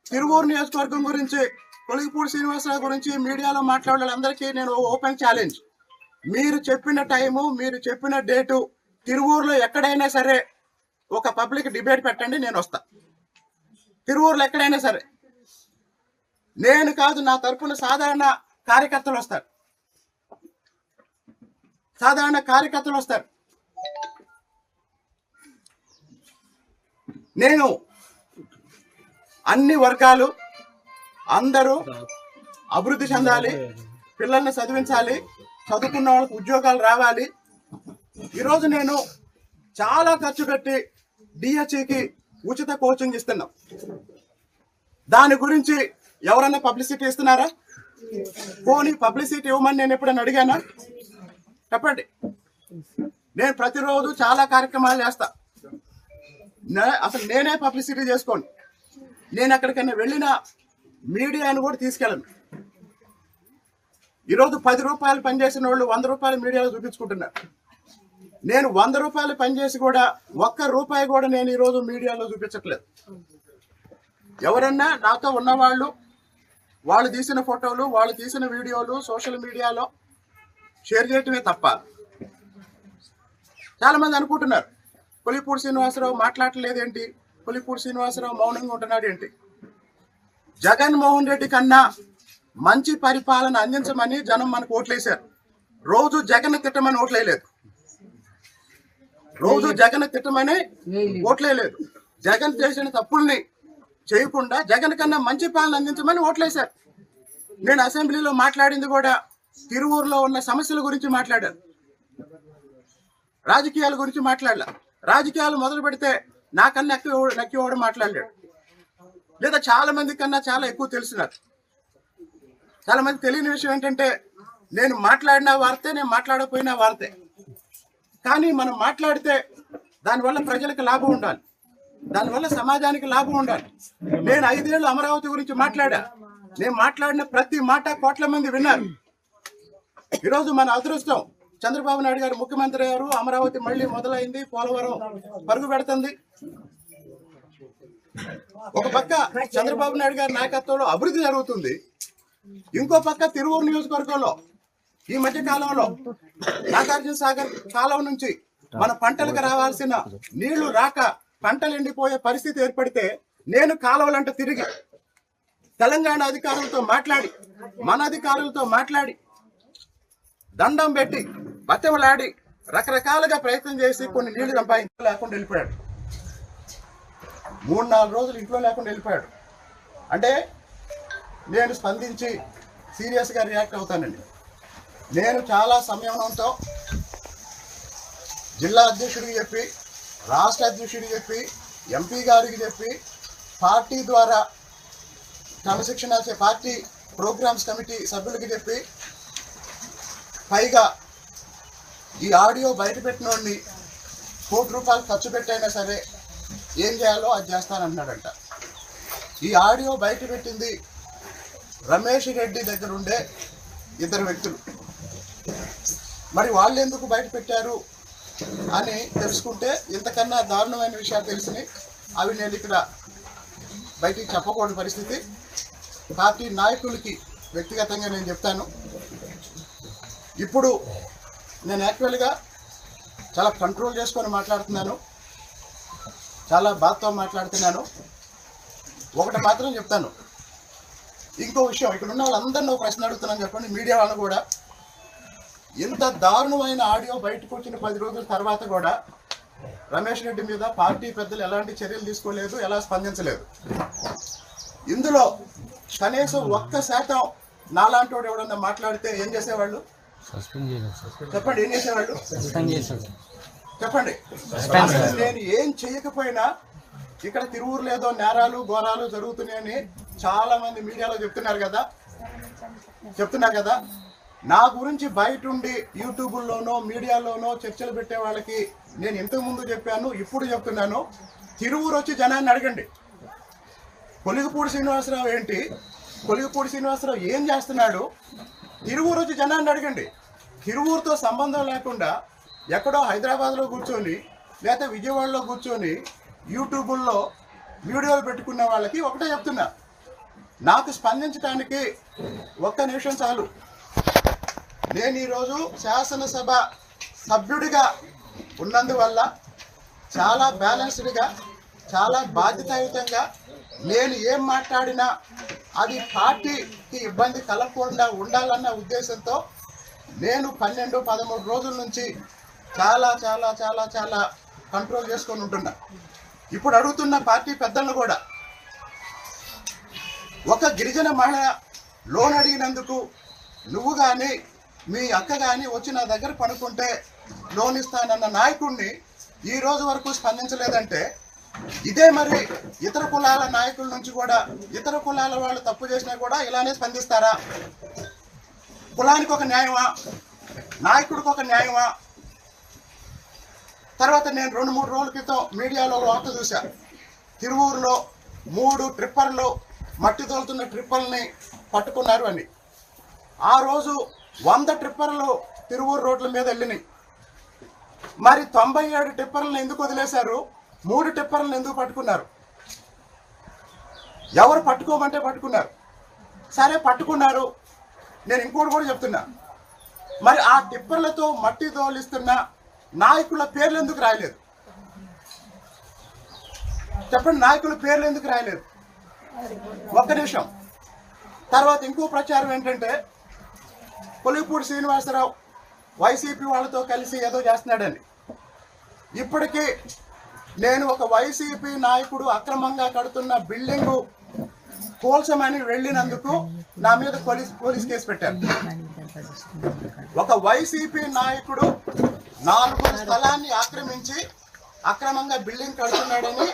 తిరువూరు నియోజకవర్గం గురించి, కొలిగిపూడి శ్రీనివాసరావు గురించి మీడియాలో మాట్లాడే వాళ్ళందరికీ నేను ఓపెన్ ఛాలెంజ్. మీరు చెప్పిన టైము, మీరు చెప్పిన డేటు, తిరువూరులో ఎక్కడైనా సరే ఒక పబ్లిక్ డిబేట్ పెట్టండి, నేను వస్తా. తిరువూరులో ఎక్కడైనా సరే, నేను కాదు, నా తరఫున సాధారణ కార్యకర్తలు వస్తారు. నేను అన్ని వర్గాలు అందరూ అభివృద్ధి చెందాలి, పిల్లల్ని చదివించాలి, చదువుకున్న వాళ్ళకి ఉద్యోగాలు రావాలి. ఈరోజు నేను చాలా ఖర్చు పెట్టి డిహెచ్ఈకి ఉచిత కోచింగ్ ఇస్తున్నాం. దాని గురించి ఎవరన్నా పబ్లిసిటీ ఇస్తున్నారా? పోనీ పబ్లిసిటీ ఇవ్వమని నేను ఎప్పుడైనా అడిగానా? చెప్పండి. నేను ప్రతిరోజు చాలా కార్యక్రమాలు చేస్తా. అసలు నేనే పబ్లిసిటీ చేసుకోండి. నేను ఎక్కడికైనా వెళ్ళిన మీడియాను కూడా తీసుకెళ్ళను. ఈరోజు 10 రూపాయలు పనిచేసిన వాళ్ళు 100 రూపాయలు మీడియాలో చూపించుకుంటున్నారు. నేను 100 రూపాయలు పనిచేసి కూడా 1 రూపాయి కూడా నేను ఈరోజు మీడియాలో చూపించట్లేదు. ఎవరన్నా నాతో ఉన్నవాళ్ళు, వాళ్ళు తీసిన ఫోటోలు, వాళ్ళు తీసిన వీడియోలు సోషల్ మీడియాలో షేర్ చేయటమే తప్ప. చాలా మంది అనుకుంటున్నారు కొలిగిపూడి శ్రీనివాసరావు మాట్లాడలేదేంటి, కొలిగిపూడి శ్రీనివాసరావు మౌనంగా ఉంటున్నాడు ఏంటి. జగన్మోహన్ రెడ్డి కన్నా మంచి పరిపాలన అందించమని జనం మనకు ఓట్లేశారు. రోజు జగన్ తిట్టమని ఓట్లేయలేదు. జగన్ చేసిన తప్పుల్ని చేయకుండా జగన్ కన్నా మంచి పాలన అందించమని ఓట్లేశారు. నేను అసెంబ్లీలో మాట్లాడింది కూడా తిరువూరులో ఉన్న సమస్యల గురించి మాట్లాడాను, రాజకీయాల గురించి మాట్లాడలా. రాజకీయాలు మొదలు పెడితే నాకన్నా నక్కివాడు మాట్లాడలేడు, లేదా చాలా మంది కన్నా చాలా ఎక్కువ తెలుసు నాకు. చాలా మంది తెలియని విషయం ఏంటంటే, నేను మాట్లాడిన వార్తే, నేను మాట్లాడకపోయినా వార్తే. కానీ మనం మాట్లాడితే దానివల్ల ప్రజలకు లాభం ఉండాలి, దానివల్ల సమాజానికి లాభం ఉండాలి. నేను 5 ఏళ్ళు అమరావతి గురించి మాట్లాడా. నేను మాట్లాడిన ప్రతి మాట కోట్ల మంది విన్నారు. ఈరోజు మన అదృష్టం, చంద్రబాబు నాయుడు గారు ముఖ్యమంత్రి అయ్యారు, అమరావతి మళ్ళీ మొదలైంది, పోలవరం పరుగు పెడుతుంది. ఒక పక్క చంద్రబాబు నాయుడు గారి నాయకత్వంలో అభివృద్ధి జరుగుతుంది, ఇంకో పక్క తిరువూరు నియోజకవర్గంలో ఈ మధ్య కాలంలో నాగార్జున సాగర్ కాలువ నుంచి మన పంటలకు రావాల్సిన నీళ్లు రాక పంటలు ఎండిపోయే పరిస్థితి ఏర్పడితే, నేను కాలువలంట తిరిగి తెలంగాణ అధికారులతో మాట్లాడి, మన అధికారులతో మాట్లాడి, దండం పెట్టి బతెమలాడి రకరకాలుగా ప్రయత్నం చేసి కొన్ని నీళ్లు సంపాదించ లేకుండా వెళ్ళిపోయాడు. 3-4 రోజులు ఇంట్లో లేకుండా వెళ్ళిపోయాడు. అంటే నేను స్పందించి సీరియస్గా రియాక్ట్ అవుతానండి. నేను చాలా సంయమనంతో జిల్లా అధ్యక్షుడికి చెప్పి, రాష్ట్ర అధ్యక్షుడికి చెప్పి, ఎంపీ గారికి చెప్పి, పార్టీ ద్వారా క్రమశిక్షణ పార్టీ ప్రోగ్రామ్స్ కమిటీ సభ్యులకి చెప్పి, పైగా ఈ ఆడియో బయట పెట్టిన వాడిని ₹1 కోటి ఖర్చు పెట్టైనా సరే ఏం చేయాలో అది చేస్తానన్నాడంట. ఈ ఆడియో బయట పెట్టింది రమేష్ రెడ్డి దగ్గర ఉండే 2 వ్యక్తులు. మరి వాళ్ళు ఎందుకు బయట పెట్టారు అని తెలుసుకుంటే ఇంతకన్నా దారుణమైన విషయాలు తెలిసినాయి. అవి నేను ఇక్కడ బయటికి చెప్పకూడని పరిస్థితి. పార్టీ నాయకులకి వ్యక్తిగతంగా నేను చెప్తాను. ఇప్పుడు నేను యాక్చువల్గా చాలా కంట్రోల్ చేసుకొని మాట్లాడుతున్నాను, చాలా బాధతో మాట్లాడుతున్నాను. ఒకటి మాత్రం చెప్తాను, ఇంకో విషయం, ఇక్కడ ఉన్న వాళ్ళందరినీ ఒక ప్రశ్న అడుగుతున్నాను చెప్పండి, మీడియా వాళ్ళని కూడా. ఇంత దారుణమైన ఆడియో బయటకు వచ్చిన 10 రోజుల తర్వాత కూడా రమేష్ రెడ్డి మీద పార్టీ పెద్దలు ఎలాంటి చర్యలు తీసుకోలేదు, ఎలా స్పందించలేదు. ఇందులో కనీసం 1% నాలాంటి వాడు ఎవడన్నా మాట్లాడితే ఏం చేసేవాళ్ళు చెప్పండి? ఏం చేసేవాళ్ళు చెప్పండి? నేను ఏం చేయకపోయినా ఇక్కడ తిరువూరులో ఏదో నేరాలు ఘోరాలు జరుగుతున్నాయని చాలా మంది మీడియాలో చెప్తున్నారు కదా. నా గురించి బయట ఉండి యూట్యూబ్లోనో మీడియాలోనో చర్చలు పెట్టే వాళ్ళకి నేను ఇంతకుముందు చెప్పాను, ఇప్పుడు చెప్తున్నాను. తిరువూరు వచ్చి జనాన్ని అడగండి, కొలిగిపూడి శ్రీనివాసరావు ఏంటి, కొలిగిపూడి శ్రీనివాసరావు ఏం చేస్తున్నాడు, తిరువూరు వచ్చి జనాన్ని అడగండి. తిరువూరుతో సంబంధం లేకుండా ఎక్కడో హైదరాబాద్లో కూర్చొని లేకపోతే విజయవాడలో కూర్చొని యూట్యూబుల్లో వీడియోలు పెట్టుకున్న వాళ్ళకి ఒకటే చెప్తున్నా, నాకు స్పందించడానికి 1 నిమిషం చాలు. నేను ఈరోజు శాసనసభ సభ్యుడిగా ఉన్నందువల్ల చాలా బ్యాలెన్స్డ్గా, చాలా బాధ్యతాయుతంగా నేను ఏం మాట్లాడినా అది పార్టీకి ఇబ్బంది కలగకుండా ఉండాలన్న ఉద్దేశంతో నేను 12-13 రోజుల నుంచి చాలా చాలా చాలా చాలా కంట్రోల్ చేసుకొని ఉంటున్నా. ఇప్పుడు అడుగుతున్న పార్టీ పెద్దలను కూడా, ఒక గిరిజన మహిళ లోన్ అడిగినందుకు నువ్వు కానీ మీ అక్క కానీ వచ్చి నా దగ్గర పనుకుంటే లోన్ ఇస్తానన్న నాయకుడిని ఈ రోజు వరకు స్పందించలేదంటే, ఇదే మరి ఇతర కులాల నాయకుల నుంచి కూడా, ఇతర కులాల వాళ్ళు తప్పు చేసినా కూడా ఇలానే స్పందిస్తారా? కులానికి ఒక న్యాయమా, నాయకుడికి ఒక న్యాయమా? తర్వాత నేను 2-3 రోజుల క్రితం మీడియాలో వార్త చూశా, తిరువూరులో 3 ట్రిప్పర్లు మట్టి తోలుతున్న ట్రిప్పర్ని పట్టుకున్నారు అని. ఆ రోజు 100 ట్రిప్పర్లు తిరువూరు రోడ్ల మీద వెళ్ళినాయి. మరి 97 టిప్పర్లను ఎందుకు వదిలేశారు? 3 టిప్పర్లను ఎందుకు పట్టుకున్నారు? ఎవరు పట్టుకోమంటే పట్టుకున్నారు. సరే పట్టుకున్నారు. నేను ఇంకోటి కూడా చెప్తున్నా, మరి ఆ టిప్పర్లతో మట్టి తోలిస్తున్న నాయకుల పేర్లు ఎందుకు రాయలేదు? చెప్పండి, నాయకుల పేర్లు ఎందుకు రాయలేదు? 1 నిమిషం. తర్వాత ఇంకో ప్రచారం ఏంటంటే, కొలిపూడి శ్రీనివాసరావు వైసీపీ వాళ్ళతో కలిసి ఏదో చేస్తున్నాడని. ఇప్పటికీ నేను ఒక వైసీపీ నాయకుడు అక్రమంగా కడుతున్న బిల్డింగు కోల్చమని వెళ్ళినందుకు నా మీద పోలీస్ కేసు పెట్టారు. ఒక వైసీపీ నాయకుడు 4 స్థలాన్ని ఆక్రమించి అక్రమంగా బిల్డింగ్ కడుతున్నాడని